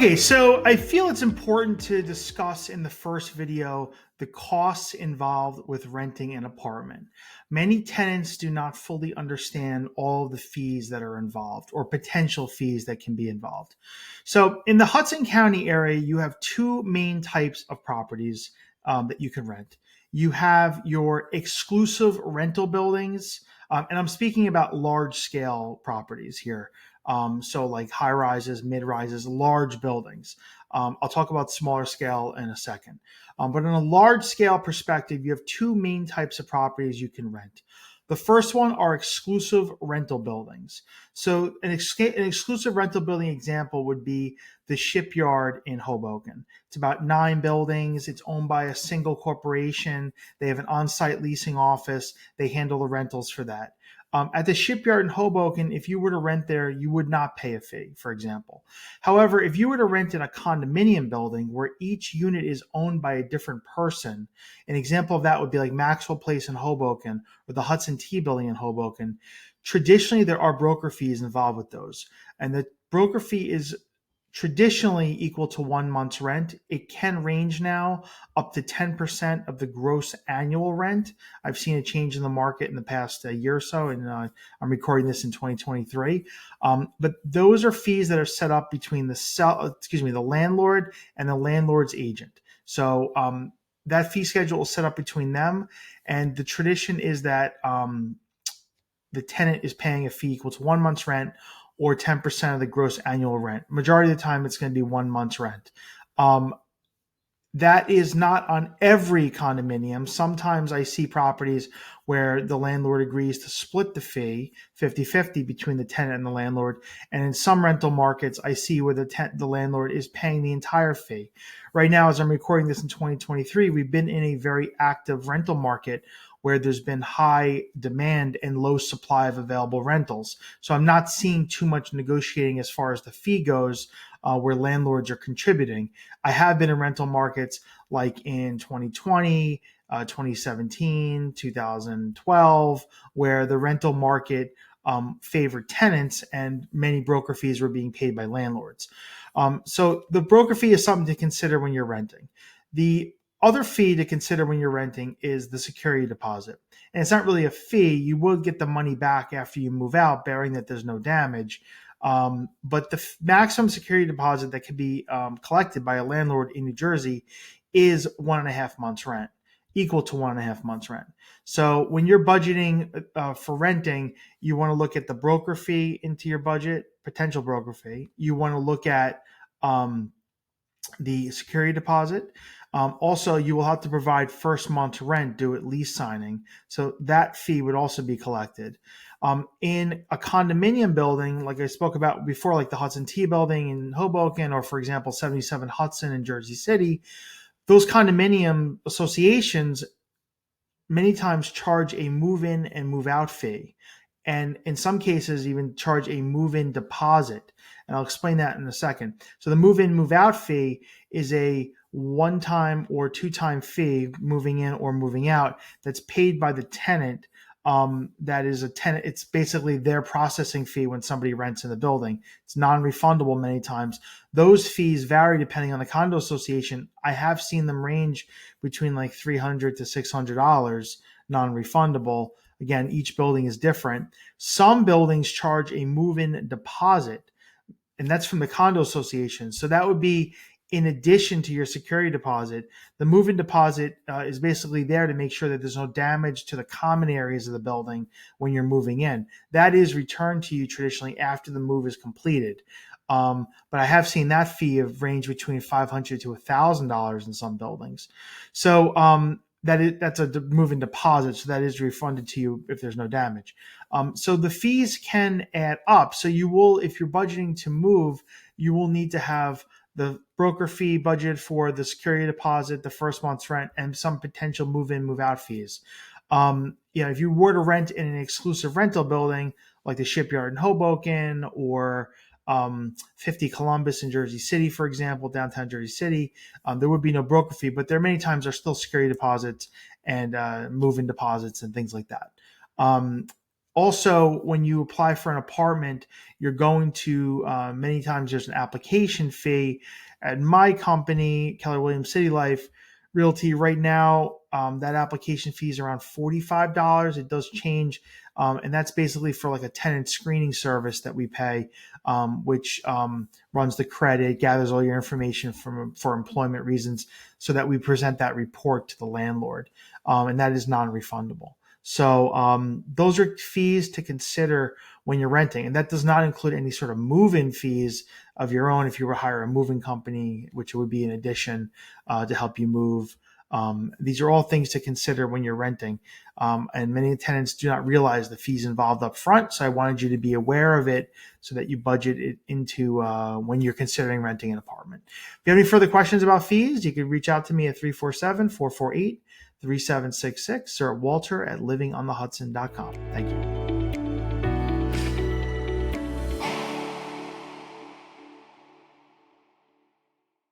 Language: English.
Okay, so I feel it's important to discuss in the first video the costs involved with renting an apartment. Many tenants do not fully understand all of the fees that are involved or potential fees that can be involved. So, in the Hudson County area, you have two main types of properties that you can rent. You have your exclusive rental buildings, and I'm speaking about large scale properties here. So like high rises, mid rises, large buildings. I'll talk about smaller scale in a second. But on a large scale perspective, you have two main types of properties you can rent. The first one are exclusive rental buildings. So an exclusive rental building example would be the shipyard in Hoboken. It's about 9 buildings. It's owned by a single corporation. They have an on-site leasing office. They handle the rentals for that. At the shipyard in Hoboken, if you were to rent there, you would not pay a fee, for example. However, if you were to rent in a condominium building where each unit is owned by a different person, an example of that would be like Maxwell Place in Hoboken or the Hudson T building in Hoboken. Traditionally, there are broker fees involved with those. And the broker fee is traditionally equal to 1 month's rent. It can range now up to 10% of the gross annual rent. I've seen a change in the market in the past year or so, and I'm recording this in 2023. But those are fees that are set up between the landlord and the landlord's agent. So that fee schedule is set up between them, and the tradition is that the tenant is paying a fee equal to 1 month's rent or 10% of the gross annual rent. Majority of the time, it's going to be 1 month's rent. That is not on every condominium. Sometimes I see properties where the landlord agrees to split the fee 50-50 between the tenant and the landlord. And in some rental markets, I see where the landlord is paying the entire fee. Right now, as I'm recording this in 2023, we've been in a very active rental market where there's been high demand and low supply of available rentals. So I'm not seeing too much negotiating as far as the fee goes, where landlords are contributing. I have been in rental markets like in 2020, 2017, 2012, where the rental market favored tenants and many broker fees were being paid by landlords. So the broker fee is something to consider when you're renting. The other fee to consider when you're renting is the security deposit. And it's not really a fee. You will get the money back after you move out, bearing that there's no damage. But the maximum security deposit that can be collected by a landlord in New Jersey is 1.5 months rent, equal to 1.5 months rent. So when you're budgeting for renting, you want to look at the broker fee into your budget, potential broker fee. You want to look at the security deposit. Also, you will have to provide first month's rent due at lease signing. So that fee would also be collected. In a condominium building, like I spoke about before, like the Hudson T building in Hoboken, or for example, 77 Hudson in Jersey City, those condominium associations many times charge a move-in and move-out fee. And in some cases, even charge a move-in deposit. And I'll explain that in a second. So the move-in, move-out fee is a one-time or two-time fee, moving in or moving out, that's paid by the tenant. That is a tenant. It's basically their processing fee when somebody rents in the building. It's non-refundable many times. Those fees vary depending on the condo association. I have seen them range between like $300 to $600 non-refundable. Again, each building is different. Some buildings charge a move-in deposit, and that's from the condo association. So that would be in addition to your security deposit. The move-in deposit is basically there to make sure that there's no damage to the common areas of the building when you're moving in. That is returned to you traditionally after the move is completed. But I have seen that fee of range between $500 to $1,000 in some buildings. So that's a move-in deposit, so that is refunded to you if there's no damage. So the fees can add up. So you will, if you're budgeting to move, you will need to have the broker fee budgeted for, the security deposit, the first month's rent, and some potential move-in, move-out fees. If you were to rent in an exclusive rental building like the Shipyard in Hoboken or 50 Columbus in Jersey City, for example, downtown Jersey City, there would be no broker fee, but there many times are still security deposits and move-in deposits and things like that. Also, when you apply for an apartment, you're going to many times there's an application fee. At my company, Keller Williams City Life Realty, right now, that application fee is around $45. It does change, and that's basically for like a tenant screening service that we pay, which runs the credit, gathers all your information for employment reasons, so that we present that report to the landlord, and that is non-refundable. So those are fees to consider when you're renting, and that does not include any sort of move-in fees of your own if you were to hire a moving company, which would be in addition to help you move. These are all things to consider when you're renting, and many tenants do not realize the fees involved up front. So I wanted you to be aware of it so that you budget it into when you're considering renting an apartment. If you have any further questions about fees, you can reach out to me at 347-448-3766 or at walter@livingonthehudson.com. Thank you.